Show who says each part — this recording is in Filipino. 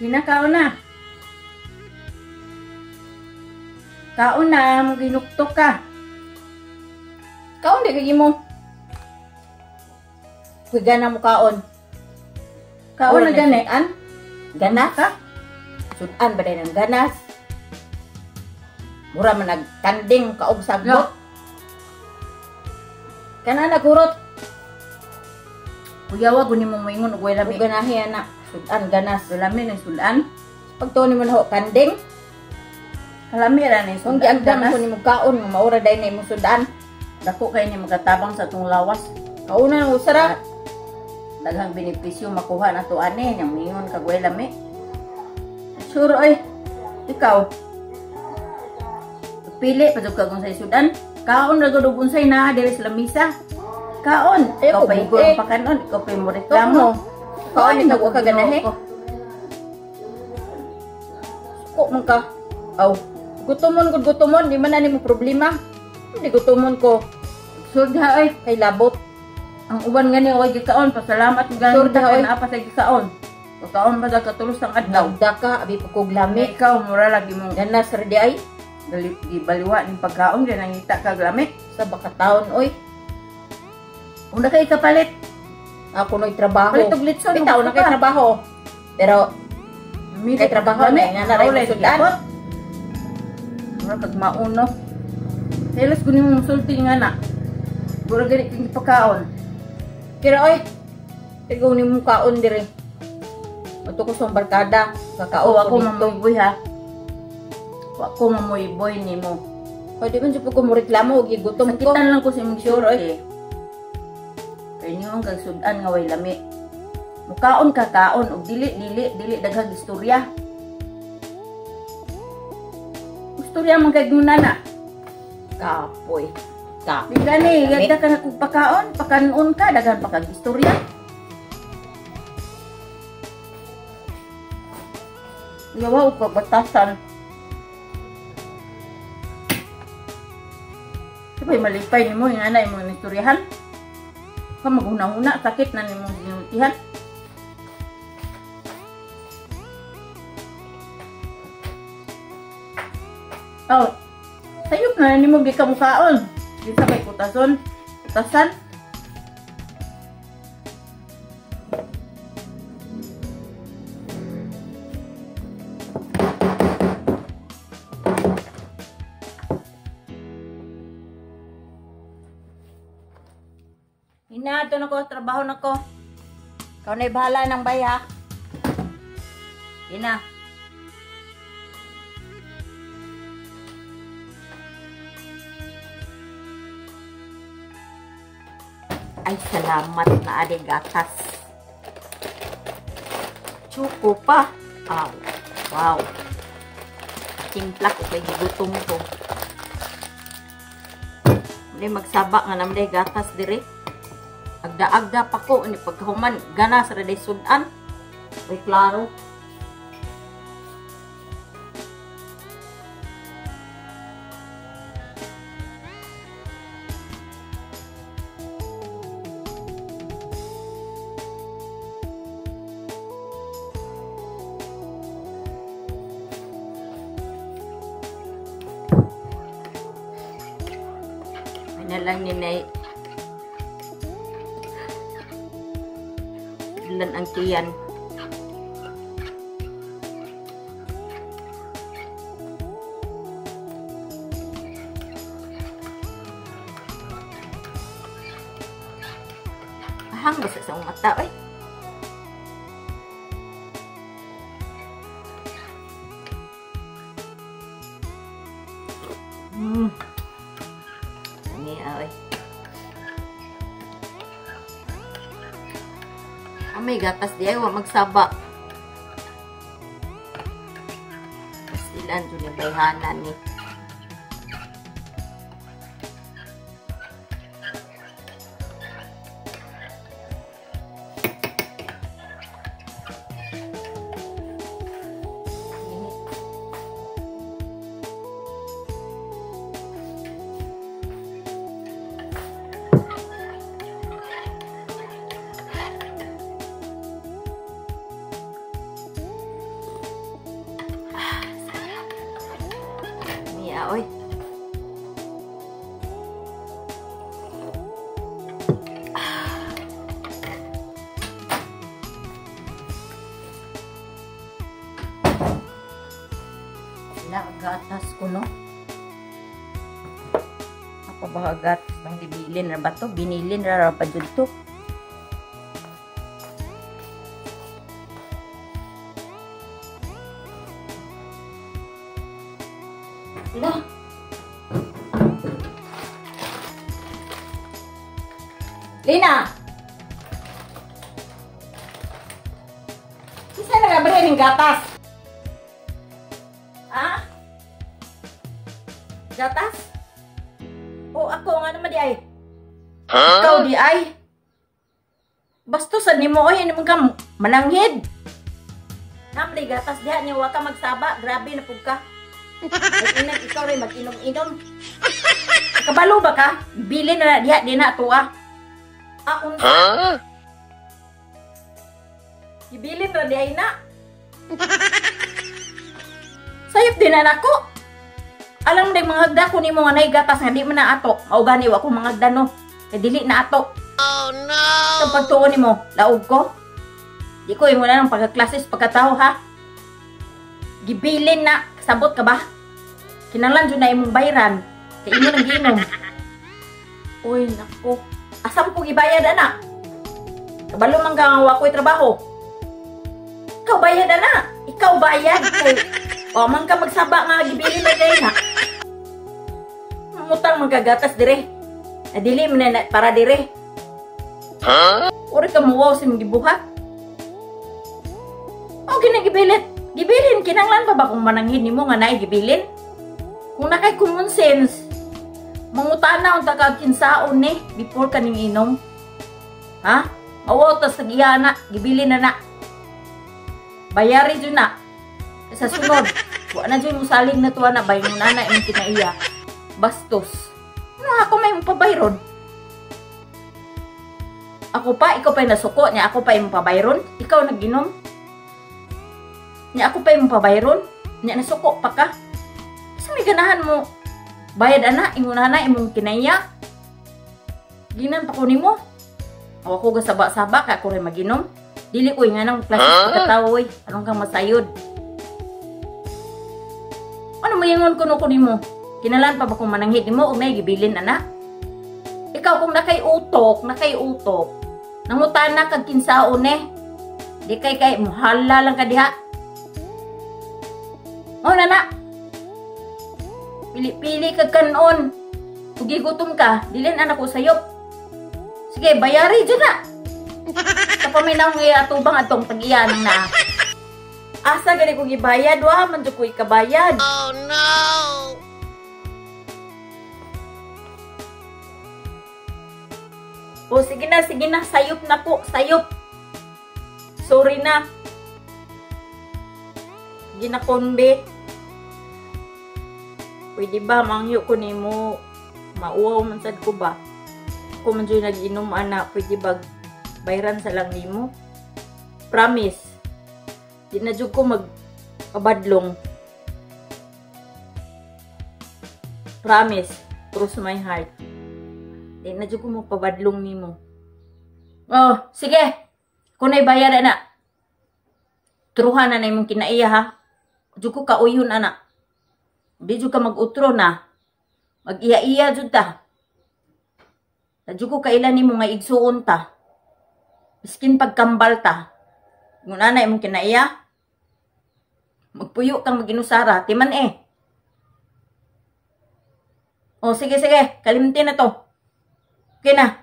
Speaker 1: Hinakaon na. Kaon na, mo ginuktok ka. Kaon di kagi mo. Kuy gana mo kaon. Kaon na ganian. Ganas ka? Sudan ba din ang ganas? Mura man nagtanding kaog sagbot. Kana nagurot. Kuyawa guni mo moingon og way lami. Ganahi ana. Sudan ganas, lami ni sudan. Pagtuon nimo na ho kanding. Kalami ra ni sung giagdam ko nimo kaon nga maura day na imong sudan. Dako kay ni magatabang sa tong lawas. Kauna nang usara. Daghang benepisyo makuha na to ani yang moingon kag way lami. Sure oy. Ikaw. Pili pa jud kag unsay sudan. Kaon ra gud unsay na diri sa lamisa. Kaon. Ikaw pa igor pa kanon, ikaw pa mo reklamo. Kaon ni kag ka ganahe. Ko man ka. Aw. Gutomon, di man na nimo problema. Hindi gutomon ko. Surda oy, kay labot. Ang uban nga ni way gikaon, pasalamat gani ka na apa sa gikaon. Kaon ba ka tulos ang adlaw? Daka abi pagkog lami. Ikaw mura lagi mong ganas ra di ay. Di baliwa ning pagkaon di nangita kag lami sa bakataon oy. Una kay kapalit. Ako noy trabaho. Palit og litson, bitaw na kay trabaho. Pero kay trabaho na nga na ray sudan. Kag mauno. Helas ko nimo musulti nga na. Bura gani kang pagkaon. Kira oy. Tigaw nimo kaon dire. Ato ko sa barkada, kakao ako mamoy ha. Ako mamoy boy nimo. Pwede man jud ko mo reklamo og gigutom ko. Sakitan lang ko sa imong sure oy. Kay niyo ang sudan nga way lami. Mukaon ka kaon og dili daghang istorya. Istorya man kay nana. Kapoy. Ka. Gani, ganda ka na kung pakaon, pakanon ka, daghan pa kag istorya. Yawa ko batasan. Sabay malipay nimo yung anay mo istoryahan. Ka maghuna-huna, sakit na nimo ginultihan. Oh, sayop na nimo gikamukaon. Di sabay putasan. Hinato na ko, trabaho na ko. Ikaw na'y bahala ng baya. Hina. Ay, salamat na ating gatas. Chuko pa. Aw. Wow. Timpla ko kay gigutom ko. Muli magsaba nga naman gatas dire. Agda-agda pa ko ni pagkahuman ganas ra day sudan. Ay klaro. Na lang ni Nay ilan ang tiyan. Ahang basa sa mata ay. May gatas di ay wa magsaba. Mas ilan dun yung bayhanan ni. Gatas ko, no? Ako ba gatas ng bibilin na ba to? Binilin na pa dyan to. Wala. Lina! Isa na nga ba yung gatas? Ha? Gatas? O ako nga naman di ay. Huh? Ikaw di ay. Bastusan ni mo ay naman ka malanghid. Namli gatas diha ni wa ka magsaba. Grabe na pug ka. Mag-inag ikaw rin mag-inom-inom. Kabalo ba ka? Bili na diha di na tuwa. Unsa? Huh? Ibilin ra di ay na. Sayop din na nako. Alam mo mga hagda ko ni mo nga gatas nga di man na ato. Mao gani wa ko mga hagda no. Kay dili na ato. Oh no. Sa pagtuon nimo, laog ko. Di ko imo na ng pagkaklases pagkatao ha. Gibilin na, sabot ka ba? Kinahanglan jud na imong bayran. Kay imo nang giinom. Uy nako. Asam ko gibayad ana? Kabalo man ka nga wa ko'y trabaho. Ikaw bayad ana. Ikaw bayad kay o man ka magsaba nga gibilin na day na. Mutang magagatas dire. Adili mo na para dire. Huh? Uri ka muwaw sa mga gibuhat. O ginagibilit. Gibilin, kinanglan pa ba kung mananghin ni mo nga naay gibilin? Kung nakay common sense, mangutana ang takagkinsaon ni before kaning inom. Ha? Mawotas sa giyana, gibilin na na. Bayari dyan na. Sa sunod, wa na dyan musaling na tuwa na bayo na na yung kinaiya. Bastos. Ano ako may mapabayron? Ako pa, ikaw pa yung nasuko niya, ako pa yung mapabayron? Ikaw nag-inom? Niya ako pa yung mapabayron? Niya nasuko pa ka? Kasi may ganahan mo. Bayad ana, ingon na imong kinaiya. Ginan pa ko nimo. O ako gasaba-saba ka ako rin mag-inom. Dili ko nga nang klases pagkatawoy. Anong kang masayod? Ano mayingon ko nimo? Kinalan pa ba kung mananghid mo o may gibilin ana? Ikaw kung nakay-utok. Nangutana kag kinsaon eh. Di kay muhala lang ka diha. O nana. Pili-pili kag kanon. Kung gigutom ka, dilin anak ko sayop. Sige, bayari dyan na. Sa paminang atubang atong tag-iyan na. Asa gali kong ibayad, wa man dyan ko ikabayad. Oh no! O sige na, sayop na po, sayop. Sorry na. Ginakonbe. Pwede ba, mangyo ko ni mo, mauwaw man sad ko ba? Kung man dyan nag-inom, ana, pwede ba bayran sa lang ni mo? Promise. Di na dyan ko magpabadlong. Promise. Cross my heart. Di na dyan ko magpabadlong ni mo. Oh, sige. Kung na'y bayad, ana. Truhan na na yung kinaiya, ha? Dyan ko kauyon, ana. Di dyan ka mag-utro na. Mag-iya-iya dyan ta. Dyan ko kailan ni mo nga igsuon ta. Miskin pagkambal ta. Kung nanay mong kinaiya, magpuyo kang mag-inusara. Timan eh. O sige. Kalimutin na to. Okay na.